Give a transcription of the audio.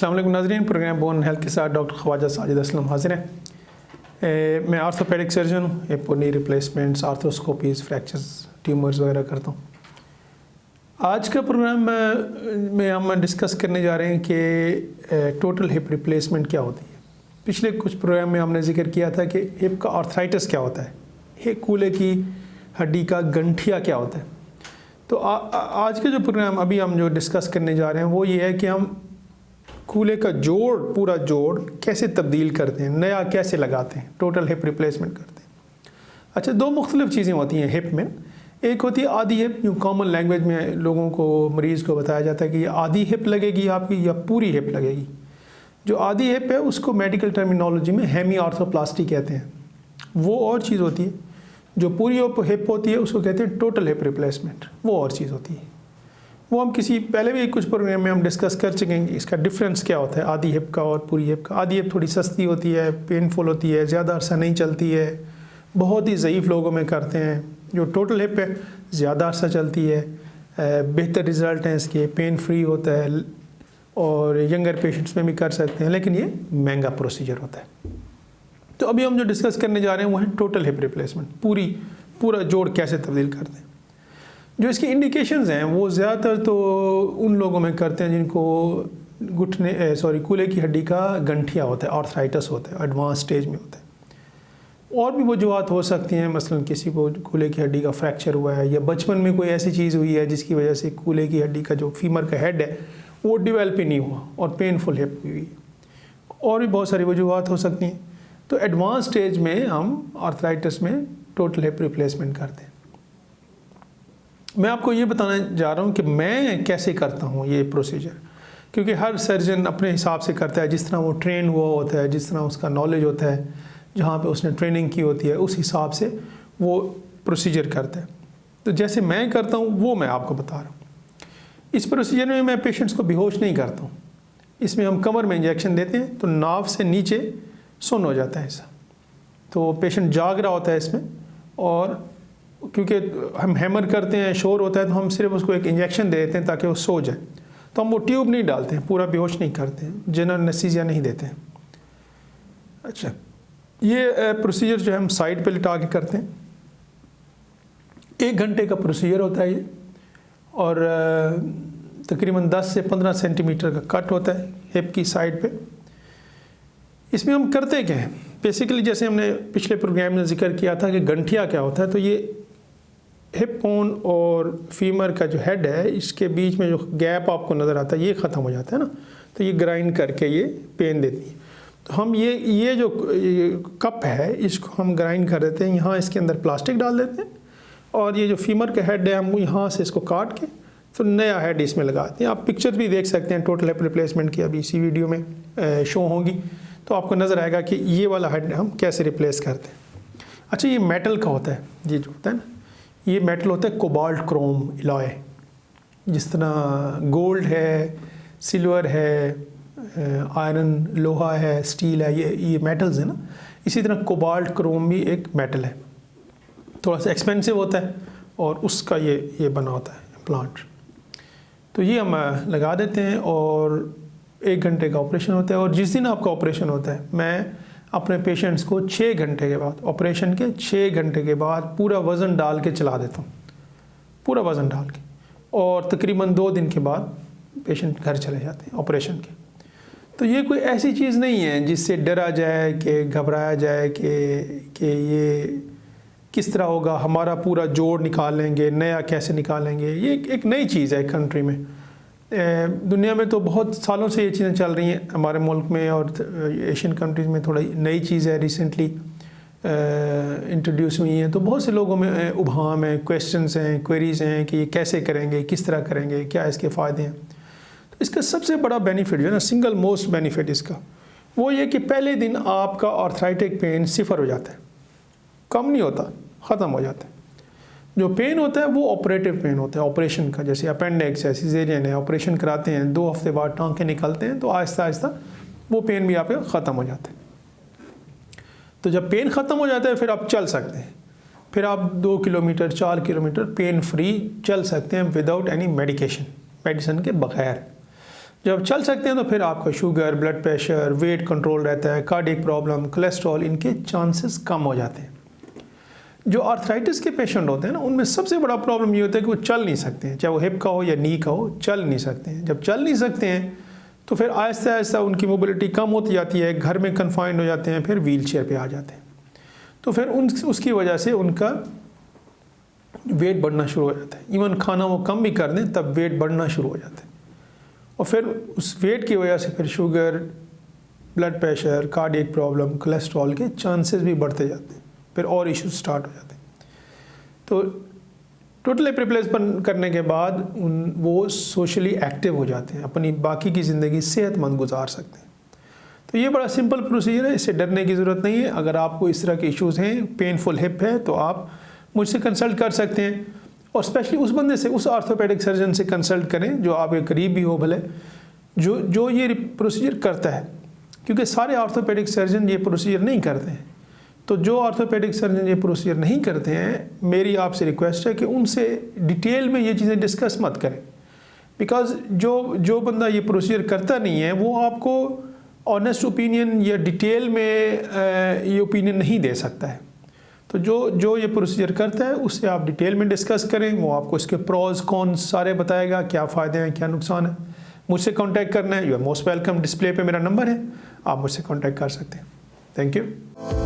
अस्सलाम वालेकुम नाज़रीन, प्रोग्राम बोन हेल्थ के साथ डॉक्टर ख्वाजा साजिद असलम हाजिर हैं। मैं आर्थोपेडिक सर्जन हूँ। हिप नी रिप्लेसमेंट्स, आर्थ्रोस्कोपीज़, फ्रैक्चर्स, ट्यूमर्स वगैरह करता हूँ। आज का प्रोग्राम में हम डिस्कस करने जा रहे हैं कि टोटल हिप रिप्लेसमेंट क्या होती है। पिछले कुछ प्रोग्राम में हमने जिक्र किया था कि हिप का आर्थराइटिस क्या होता है, हिप कूल्हे की हड्डी का गंठिया क्या होता है। तो आज के जो प्रोग्राम अभी हम जो डिस्कस करने जा रहे हैं वो ये है कि हम कूल्हे का जोड़, पूरा जोड़ कैसे तब्दील करते हैं, नया कैसे लगाते हैं, टोटल हिप रिप्लेसमेंट करते हैं। अच्छा, दो मुख्तलिफ चीज़ें होती हैं हिप में। एक होती है आधी हिप, जो कॉमन लैंग्वेज में लोगों को, मरीज़ को बताया जाता है कि ये आधी हिप लगेगी आपकी या पूरी हिप लगेगी। जो आधी हिप है उसको मेडिकल टर्मिनोलॉजी में हेमी आर्थ्रोप्लास्टी कहते हैं, वो और चीज़ होती है। जो पूरी हिप होती है उसको कहते हैं टोटल हिप रिप्लेसमेंट, वो और चीज़ होती है। वो हम पहले भी कुछ प्रोग्राम में हम डिस्कस कर सकेंगे इसका डिफरेंस क्या होता है आधी हिप का और पूरी हिप का। आधी हिप थोड़ी सस्ती होती है, पेनफुल होती है, ज़्यादा अरसा नहीं चलती है, बहुत ही ज़ईफ़ लोगों में करते हैं। जो टोटल हिप है ज़्यादा अरसा चलती है, बेहतर रिज़ल्ट हैं इसके, पेन फ्री होता है और यंगर पेशेंट्स में भी कर सकते हैं, लेकिन ये महंगा प्रोसीजर होता है। तो अभी हम जो डिस्कस करने जा रहे हैं वो है टोटल हिप रिप्लेसमेंट, पूरा जोड़ कैसे तब्दील करते हैं। जो इसकी इंडिकेशंस हैं वो ज़्यादातर तो उन लोगों में करते हैं जिनको कूल्हे की हड्डी का गंठिया होता है, आर्थराइटिस होता है, एडवांस स्टेज में होता है। और भी वजूहत हो सकती हैं, मसलन किसी को कूल्हे की हड्डी का फ्रैक्चर हुआ है या बचपन में कोई ऐसी चीज़ हुई है जिसकी वजह से कूल्हे की हड्डी का जो फीमर का हेड है वो डेवलप ही नहीं हुआ और पेनफुल हिप हुई है। और भी बहुत सारी वजूहत हो सकती हैं। तो एडवांस स्टेज में हम आर्थराइटिस में टोटल हिप रिप्लेसमेंट करते हैं। मैं आपको ये बताना जा रहा हूँ कि मैं कैसे करता हूँ ये प्रोसीजर, क्योंकि हर सर्जन अपने हिसाब से करता है, जिस तरह वो ट्रेन हुआ होता है, जिस तरह उसका नॉलेज होता है, जहाँ पे उसने ट्रेनिंग की होती है, उस हिसाब से वो प्रोसीजर करता है। तो जैसे मैं करता हूँ वो मैं आपको बता रहा हूँ। इस प्रोसीजर में मैं पेशेंट्स को बेहोश नहीं करता हूँ। इसमें हम कमर में इंजेक्शन देते हैं तो नाव से नीचे सुन्न हो जाता है ऐसा, तो पेशेंट जाग रहा होता है इसमें, और क्योंकि हम हैमर करते हैं, शोर होता है, तो हम सिर्फ उसको एक इंजेक्शन दे देते हैं ताकि वो सो जाए। तो हम वो ट्यूब नहीं डालते हैं, पूरा बेहोश नहीं करते हैं, जनरल एनेस्थीसिया नहीं देते हैं। अच्छा, ये प्रोसीजर जो है हम साइड पे लिटा के करते हैं। 1 घंटे का प्रोसीजर होता है ये, और तकरीबन 10 से 15 सेंटीमीटर का कट होता है हिप की साइड पे। इसमें हम करते क्या हैं, बेसिकली जैसे हमने पिछले प्रोग्राम में जिक्र किया था कि गंठिया क्या होता है, तो ये हिप बोन और फीमर का जो हेड है इसके बीच में जो गैप आपको नज़र आता है ये ख़त्म हो जाता है ना, तो ये ग्राइंड करके ये पेन देती है। तो हम ये जो कप है इसको हम ग्राइंड कर देते हैं, यहाँ इसके अंदर प्लास्टिक डाल देते हैं, और ये जो फीमर का हेड है हम यहाँ से इसको काट के तो नया हेड इसमें लगाते हैं। आप पिक्चर भी देख सकते हैं टोटल हिप रिप्लेसमेंट की, अभी इसी वीडियो में शो होंगी, तो आपको नज़र आएगा कि ये वाला हेड हम कैसे रिप्लेस करते हैं। अच्छा, ये मेटल का होता है, ये जो होता है ना, ये मेटल होता है कोबाल्ट क्रोम इलॉय। जिस तरह गोल्ड है, सिल्वर है, आयरन लोहा है, स्टील है, ये मेटल्स है ना, इसी तरह कोबाल्ट क्रोम भी एक मेटल है, थोड़ा सा एक्सपेंसिव होता है और उसका ये बना होता है इम्प्लांट। तो ये हम लगा देते हैं और 1 घंटे का ऑपरेशन होता है। और जिस दिन आपका ऑपरेशन होता है, मैं अपने पेशेंट्स को 6 घंटे के बाद, ऑपरेशन के 6 घंटे के बाद पूरा वज़न डाल के चला देता हूँ, पूरा वज़न डाल के, और तकरीबन 2 दिन के बाद पेशेंट घर चले जाते हैं ऑपरेशन के। तो ये कोई ऐसी चीज़ नहीं है जिससे डरा जाए कि घबराया जाए कि ये किस तरह होगा, हमारा पूरा जोड़ निकाल लेंगे, नया कैसे निकालेंगे। ये एक नई चीज़ है कंट्री में। दुनिया में तो बहुत सालों से ये चीज़ें चल रही हैं, हमारे मुल्क में और एशियन कंट्रीज़ में थोड़ा नई चीज़ है, रिसेंटली इंट्रोड्यूस हुई हैं। तो बहुत से लोगों में उभाम है, क्वेश्चंस हैं, क्वेरीज़ हैं कि ये कैसे करेंगे, किस तरह करेंगे, क्या इसके फ़ायदे हैं। तो इसका सबसे बड़ा बेनिफिट जो है ना, सिंगल मोस्ट बेनिफिट इसका वो ये कि पहले दिन आपका आर्थराइटिक पेन 0 हो जाता है, कम नहीं होता, ख़त्म हो जाता है। जो पेन होता है वो ऑपरेटिव पेन होता है, ऑपरेशन का, जैसे अपेंडिक्स है, सिजेरियन है, ऑपरेशन कराते हैं, 2 हफ्ते बाद टांके निकलते हैं, तो आहिस्ता आहिस्ता वो पेन भी आपका ख़त्म हो जाता है। तो जब पेन ख़त्म हो जाता है फिर आप चल सकते हैं, फिर आप 2 किलोमीटर 4 किलोमीटर पेन फ्री चल सकते हैं विदाउट एनी मेडिकेशन, मेडिसिन के बगैर। जब चल सकते हैं तो फिर आपका sugar, blood pressure, weight control रहता है, कार्डियक प्रॉब्लम, कोलेस्ट्रॉल, इनके चांसेस कम हो जाते हैं। जो आर्थराइटिस के पेशेंट होते हैं ना, उनमें सबसे बड़ा प्रॉब्लम ये होता है कि वो चल नहीं सकते हैं, चाहे वो हिप का हो या नी का हो, चल नहीं सकते हैं। जब चल नहीं सकते हैं तो फिर आहिस्ता आहिस्ता उनकी मोबिलिटी कम होती जाती है, घर में कन्फाइंड हो जाते हैं, फिर व्हील चेयर पर आ जाते हैं। तो फिर उसकी वजह से उनका वेट बढ़ना शुरू हो जाता है। इवन खाना वो कम भी कर दें तब वेट बढ़ना शुरू हो जाता है, और फिर उस वेट की वजह से फिर sugar, blood pressure, cardiac problem, cholesterol के चांसेस भी बढ़ते जाते हैं, फिर और इश्यूज स्टार्ट हो जाते हैं। तो टोटल हिप रिप्लेसमेंट करने के बाद वो सोशली एक्टिव हो जाते हैं, अपनी बाकी की ज़िंदगी सेहतमंद गुजार सकते हैं। तो ये बड़ा सिंपल प्रोसीजर है, इससे डरने की ज़रूरत नहीं है। अगर आपको इस तरह के इश्यूज़ हैं, पेनफुल हिप है, तो आप मुझसे कंसल्ट कर सकते हैं, और स्पेशली उस बंदे से, उस आर्थोपेडिक सर्जन से कंसल्ट करें जो आपके करीब भी हो, भले जो ये प्रोसीजर करता है, क्योंकि सारे आर्थोपेडिक सर्जन ये प्रोसीजर नहीं करते हैं। तो जो आर्थोपेडिक सर्जन ये प्रोसीजर नहीं करते हैं, मेरी आपसे रिक्वेस्ट है कि उनसे डिटेल में ये चीज़ें डिस्कस मत करें, बिकॉज जो बंदा ये प्रोसीजर करता नहीं है वो आपको ऑनेस्ट ओपिनियन या डिटेल में ये ओपिनियन नहीं दे सकता है। तो जो ये प्रोसीजर करता है उससे आप डिटेल में डिस्कस करें, वो आपको इसके प्रोज कॉन्स सारे बताएगा, क्या फ़ायदे हैं, क्या नुकसान है। मुझसे कांटेक्ट करना है, you are most welcome. Display पे मेरा नंबर है, आप मुझसे कांटेक्ट कर सकते हैं। Thank you.